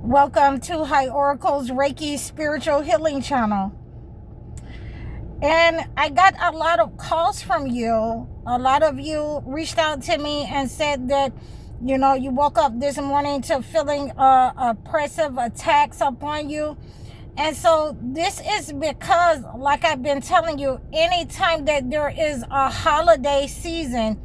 Welcome to High Oracle's Reiki Spiritual Healing Channel. And I got a lot of calls from you. A lot of you reached out to me and said that, you woke up this morning to feeling oppressive attacks upon you. And so this is because, like I've been telling you, anytime that there is a holiday season,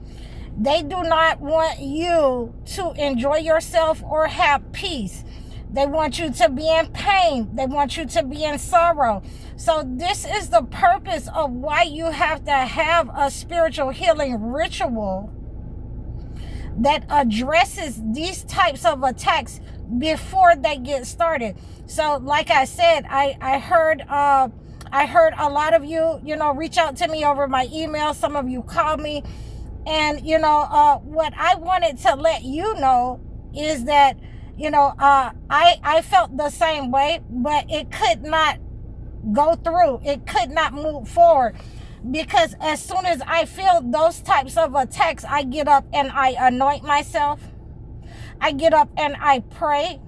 they do not want you to enjoy yourself or have peace. They want you to be in pain. They want you to be in sorrow. So this is the purpose of why you have to have a spiritual healing ritual that addresses these types of attacks before they get started. So like I said, I heard a lot of you, reach out to me over my email. Some of you called me. And, what I wanted to let you know is that, I felt the same way, but it could not go through. It could not move forward because as soon as I feel those types of attacks, I get up and I anoint myself. I get up and I pray,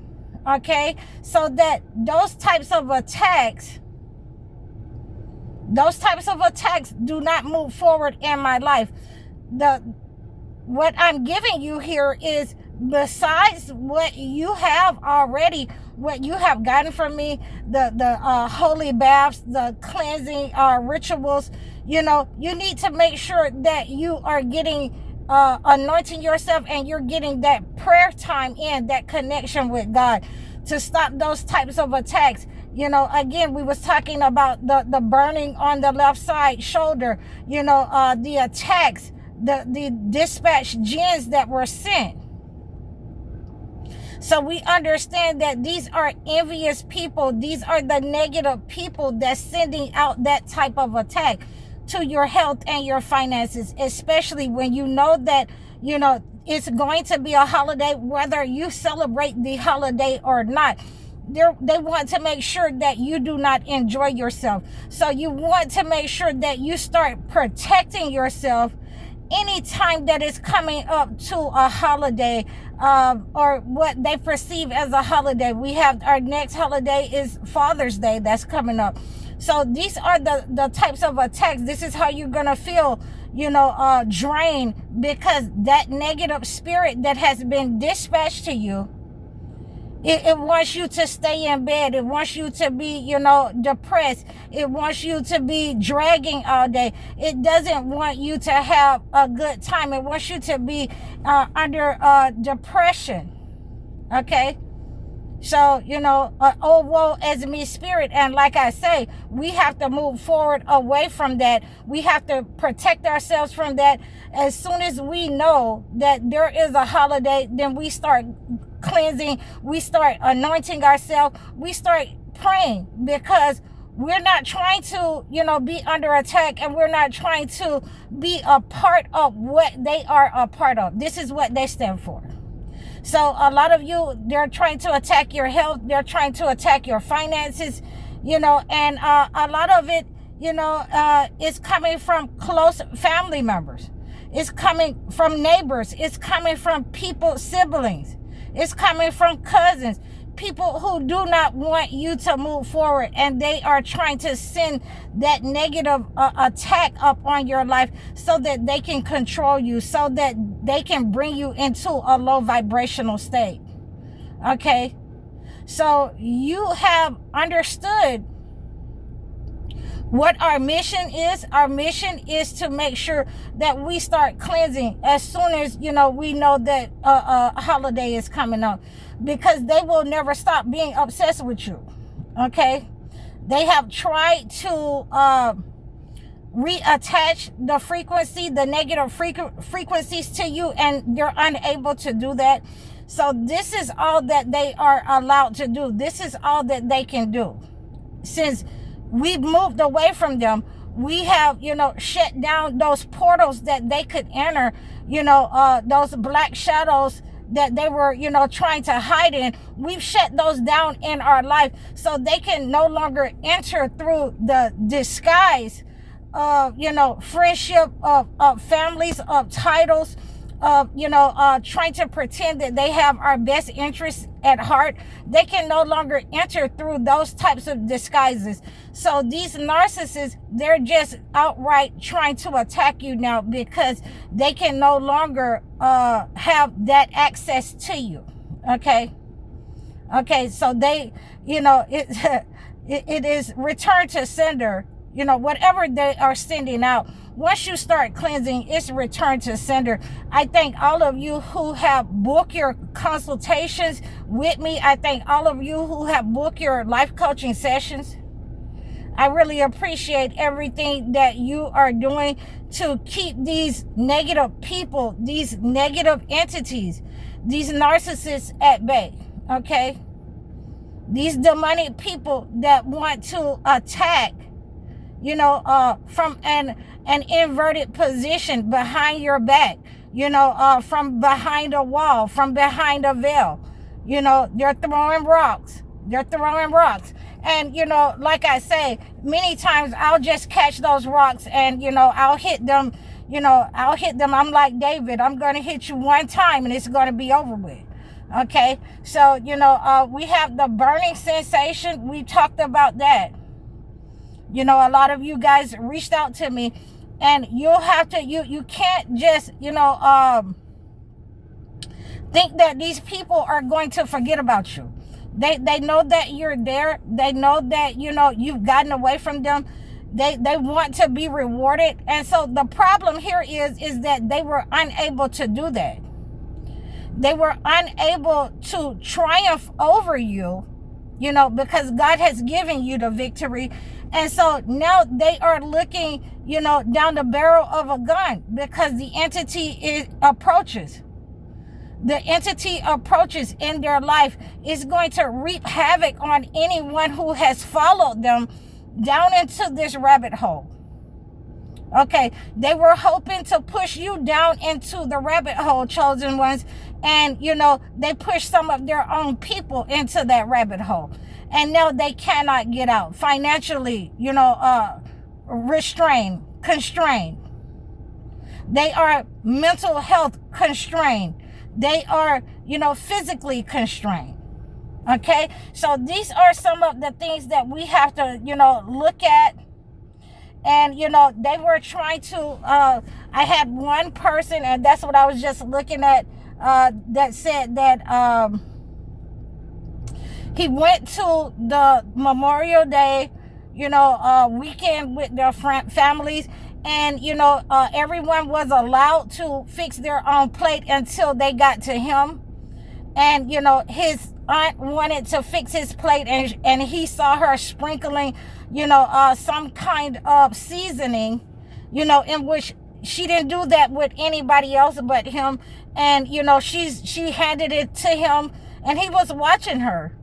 okay? So that those types of attacks do not move forward in my life. What I'm giving you here is, besides what you have already, what you have gotten from me, the holy baths, the cleansing rituals, you need to make sure that you are getting anointing yourself and you're getting that prayer time in, that connection with God to stop those types of attacks. Again, we was talking about the burning on the left side shoulder, the attacks, the dispatched jinns that were sent. So we understand that these are envious people. These are the negative people that's sending out that type of attack to your health and your finances, especially when you know that, it's going to be a holiday, whether you celebrate the holiday or not. They want to make sure that you do not enjoy yourself. So you want to make sure that you start protecting yourself anytime that is coming up to a holiday, or what they perceive as a holiday. We have our next holiday is Father's Day that's coming up. So these are the types of attacks. This is how you're gonna feel, drained, because that negative spirit that has been dispatched to you, it wants you to stay in bed. It wants you to be, depressed. It wants you to be dragging all day. It doesn't want you to have a good time. It wants you to be under depression. Okay? So, oh, woe as me spirit. And like I say, we have to move forward away from that. We have to protect ourselves from that. As soon as we know that there is a holiday, then we start cleansing, we start anointing ourselves, we start praying, because we're not trying to, be under attack, and we're not trying to be a part of what they are a part of. This is what they stand for. So a lot of you, they're trying to attack your health, they're trying to attack your finances, and a lot of it, is coming from close family members. It's coming from neighbors. It's coming from people, siblings. It's coming from cousins, people who do not want you to move forward, and they are trying to send that negative attack up on your life so that they can control you, so that they can bring you into a low vibrational state. Okay? So you have understood what our mission is. Our mission is to make sure that we start cleansing as soon as, we know that a holiday is coming up, because they will never stop being obsessed with you. Okay? They have tried to reattach the frequency, the negative frequencies to you, and they're unable to do that. So this is all that they are allowed to do. This is all that they can do. Since we've moved away from them, we have, shut down those portals that they could enter, those black shadows that they were, trying to hide in. We've shut those down in our life so they can no longer enter through the disguise of, friendship, of families, of titles, trying to pretend that they have our best interests at heart, they can no longer enter through those types of disguises. So these narcissists, they're just outright trying to attack you now because they can no longer have that access to you. Okay, so they, it is return to sender. Whatever they are sending out, once you start cleansing, it's return to sender. I thank all of you who have booked your consultations with me. I thank all of you who have booked your life coaching sessions. I really appreciate everything that you are doing to keep these negative people, these negative entities, these narcissists at bay. Okay, these demonic people that want to attack, from an inverted position behind your back, from behind a wall, from behind a veil. They're throwing rocks. And, like I say, many times I'll just catch those rocks and, I'll hit them. I'm like David, I'm going to hit you one time and it's going to be over with. Okay, so, we have the burning sensation. We talked about that. A lot of you guys reached out to me, and you'll have to, you can't just, think that these people are going to forget about you. They know that you're there. They know that, you've gotten away from them. They want to be rewarded. And so the problem here is that they were unable to do that. They were unable to triumph over you, because God has given you the victory. And so now they are looking, down the barrel of a gun because the entity approaches. The entity approaches in their life is going to wreak havoc on anyone who has followed them down into this rabbit hole. Okay, they were hoping to push you down into the rabbit hole, chosen ones. And, they pushed some of their own people into that rabbit hole. And now they cannot get out. Financially, restrained, constrained. They are mental health constrained. They are, physically constrained. Okay? So these are some of the things that we have to, look at. And, they were trying to, I had one person, and that's what I was just looking at, that said that he went to the Memorial Day, weekend with their families, and, everyone was allowed to fix their own plate until they got to him. And, his aunt wanted to fix his plate, and he saw her sprinkling, some kind of seasoning, in which she didn't do that with anybody else but him. And, she handed it to him, and he was watching her.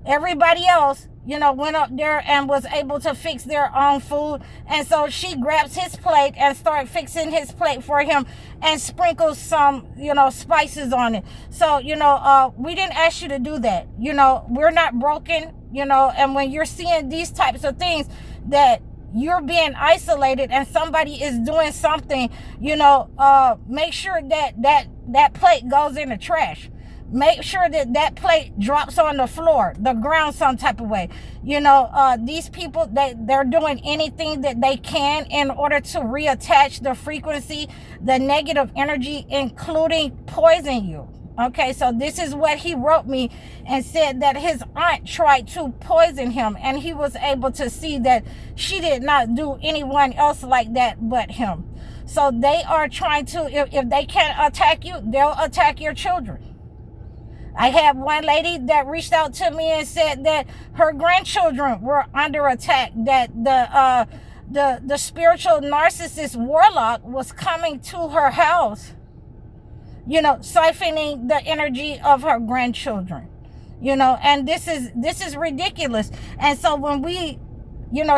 Everybody else, went up there and was able to fix their own food. And so she grabs his plate and started fixing his plate for him and sprinkles some, spices on it. So, we didn't ask you to do that. We're not broken, and when you're seeing these types of things that you're being isolated and somebody is doing something, make sure that plate goes in the trash. Make sure that plate drops on the floor, the ground, some type of way. These people, they're doing anything that they can in order to reattach the frequency, the negative energy, including poison you. Okay, so this is what he wrote me and said that his aunt tried to poison him, and he was able to see that she did not do anyone else like that but him. So they are trying to, if they can't attack you, they'll attack your children. I had one lady that reached out to me and said that her grandchildren were under attack, that the spiritual narcissist warlock was coming to her house, siphoning the energy of her grandchildren, and this is ridiculous. And so when we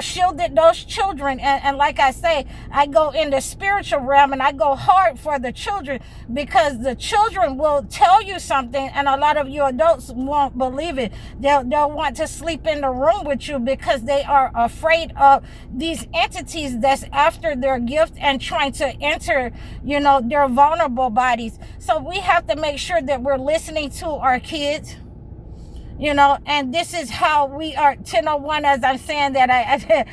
shielded those children. And like I say, I go in the spiritual realm and I go hard for the children, because the children will tell you something and a lot of you adults won't believe it. They'll want to sleep in the room with you because they are afraid of these entities that's after their gift and trying to enter, their vulnerable bodies. So we have to make sure that we're listening to our kids. And this is how we are 1001, as I'm saying that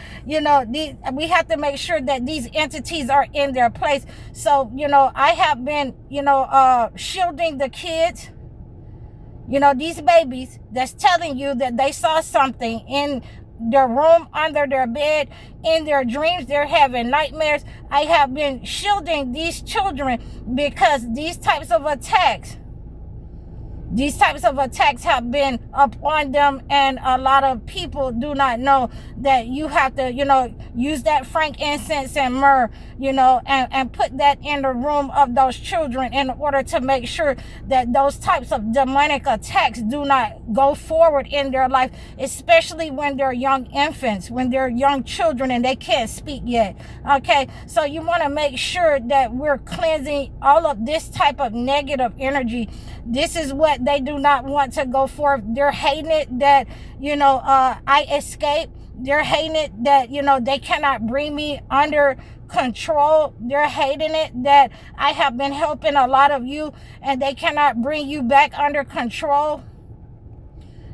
we have to make sure that these entities are in their place. So, I have been, shielding the kids, these babies that's telling you that they saw something in their room, under their bed, in their dreams, they're having nightmares. I have been shielding these children because these types of attacks have been upon them, and a lot of people do not know that you have to, use that frankincense and myrrh, and put that in the room of those children in order to make sure that those types of demonic attacks do not go forward in their life, especially when they're young infants, when they're young children and they can't speak yet. Okay, so you want to make sure that we're cleansing all of this type of negative energy. This is what they do not want to go forth. They're hating it that, I escaped. They're hating it that, they cannot bring me under control. They're hating it that I have been helping a lot of you and they cannot bring you back under control.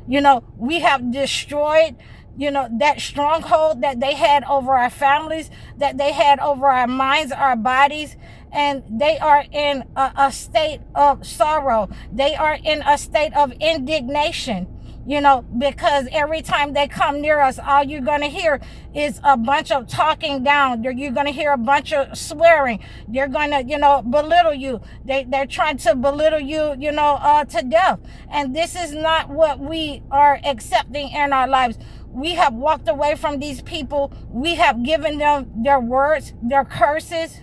We have destroyed, that stronghold that they had over our families, that they had over our minds, our bodies. And they are in a state of sorrow. They are in a state of indignation, because every time they come near us, all you're going to hear is a bunch of talking down. You're going to hear a bunch of swearing. They're going to, belittle you. They're trying to belittle you, to death. And this is not what we are accepting in our lives. We have walked away from these people. We have given them their words, their curses,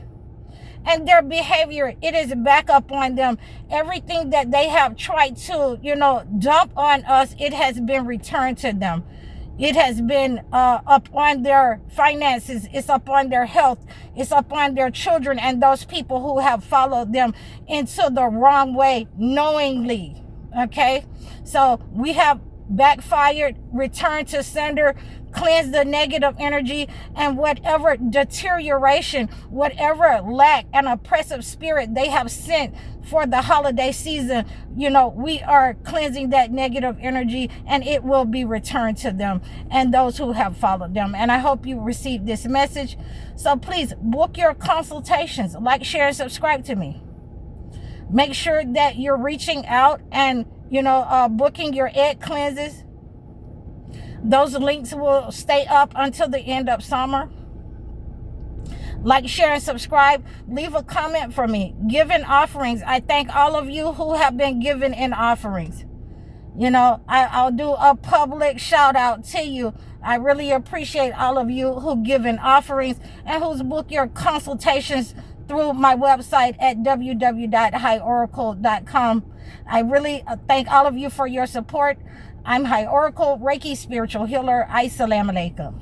and their behavior. It is back up on them. Everything that they have tried to, dump on us, it has been returned to them. It has been up on their finances. It's up on their health. It's up on their children and those people who have followed them into the wrong way knowingly. Okay? So we have backfired, returned to sender, cleanse the negative energy, and whatever deterioration, whatever lack and oppressive spirit they have sent for the holiday season, we are cleansing that negative energy, and it will be returned to them and those who have followed them. And I hope you received this message. So please book your consultations, like, share, and subscribe to me. Make sure that you're reaching out and booking your egg cleanses. Those links will stay up until the end of summer. Like, share, and subscribe. Leave a comment for me. Giving offerings. I thank all of you who have been giving in offerings. I'll do a public shout out to you. I really appreciate all of you who give in offerings and who's booked your consultations through my website at www.highoracle.com. I really thank all of you for your support. I'm High Oracle, Reiki Spiritual Healer. Assalamu alaikum.